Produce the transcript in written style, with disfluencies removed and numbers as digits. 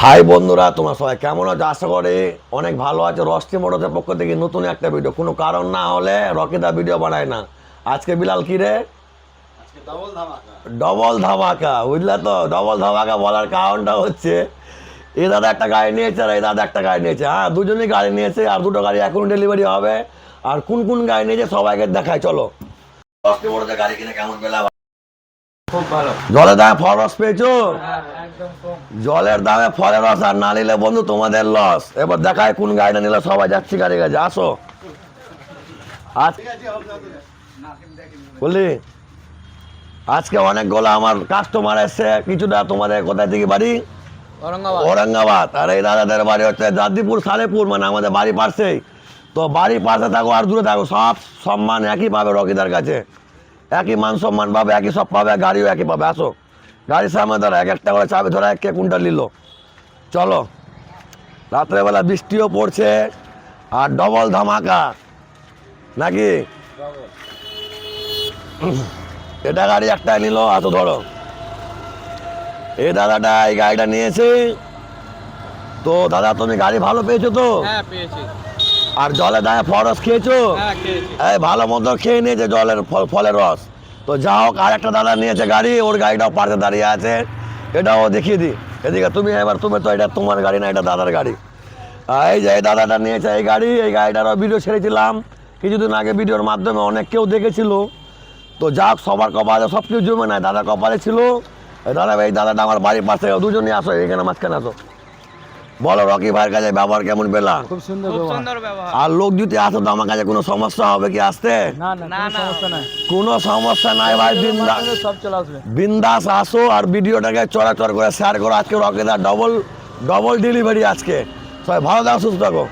High বন্ধুরা, তোমরা সবাই কেমন আছো? আশা করি অনেক ভালো আছে। রস্টি মোটরসের পক্ষ থেকে নতুন একটা ভিডিও, কোনো কারণ না হলে রকিদা ভিডিও বানায় না। আজকে বিলাল কি রে, ডবল ধামাকা, বুঝলে তো? ডবল ধামাকা বলার কারণটা হচ্ছে এ দাদা একটা গাড়ি নিয়েছে আর এই দাদা একটা গাড়ি নিয়েছে। হ্যাঁ, দুজনেই গাড়ি নিয়েছে আর দুটো গাড়ি এখন ডেলিভারি হবে। আর কোন কোন গাড়ি নিয়েছে সবাইকে দেখায়, চলো। রস্টি মোটরসের গাড়ি কিনে কেমন পেলাম? খুব ভালো। জলের দামে ফল রস পেয়েছো? একদম কম। জলের দামে ফলের রস, আর না নিলে বন্ধু তোমাদের লস। এবার দেখায় কোন গাড়িটা নিলে, সবাই যাচ্ছি গাড়ি কাছে, আসো। বললি আজকে অনেকগুলো আমার কাস্টমার এসছে, কিছুটা তোমাদের কোথায় থেকে বাড়ি? ঔরঙ্গাবাদ। আর এই দাদাদের বাড়ি হচ্ছে জাদিপুর সালেপুর, মানে আমাদের বাড়ি পাশেই। তো বাড়ি পাশে থাকো আর দূরে থাকো, সব সম্মান একই পাবে রকিদার কাছে, একই মান সম্মান পাবে, একই সব পাবে, গাড়িও একই পাবে। আসো গাড়ির সামনে ধরা, এক একটা করে চাবি ধরা, কে কোনটা নিল। চলো, রাত্রেবেলা বৃষ্টিও পড়ছে আর ডবল ধামাকা নাকি? এটা গাড়ি একটা নিল, আসো ধরো। এই দাদাটা এই গাড়িটা নিয়েছে। তো দাদা তুমি গাড়ি ভালো পেয়েছো তো? হ্যাঁ, পেয়েছি। আর জলের দামে ফল রস খেয়েছো? হ্যাঁ, খেয়েছি। এই ভালো মতো খেয়ে নিয়েছে জলের ফলের রস। তো যা হোক, আর একটা দাদা নিয়েছে গাড়ি, ওর গাড়িটাও পাশে দাঁড়িয়ে আছে, এটাও দেখিয়ে দিই। এদিকে তুমি এবার, তুমি তো এটা তোমার গাড়ি না, এটা দাদার গাড়ি। এই যে এই দাদাটা নিয়েছে এই গাড়ি, এই গাড়িটারও ভিডিও ছেড়েছিলাম কিছুদিন আগে, ভিডিওর মাধ্যমে অনেক কেউ দেখেছিল। তো যা হোক, সবার কপালে সব কিছু জমে নাই, দাদার কপালে ছিল। দাদা, এই দাদাটা আমার বাড়ির পাশে, দুজনই আসো এখানে, মাঝখানে আসো। বলো রকি ভাইয়ের কাছে ব্যবহার কেমন পেলাম? খুব সুন্দর ব্যবহার। আর লোক যদি আসো তো আমার কাছে কোনো সমস্যা হবে কি আসতে? না না, সমস্যা নাই। কোনো সমস্যা নাই ভাই, বিন্দাস সব চলে আসবে। বিন্দাস আসো আর ভিডিওটাকে চড়াচড় করে শেয়ার করো। আজকে রকিদার ডবল ডেলিভারি আজকে। সবাই ভালো থাকো, সুস্থ থাকো।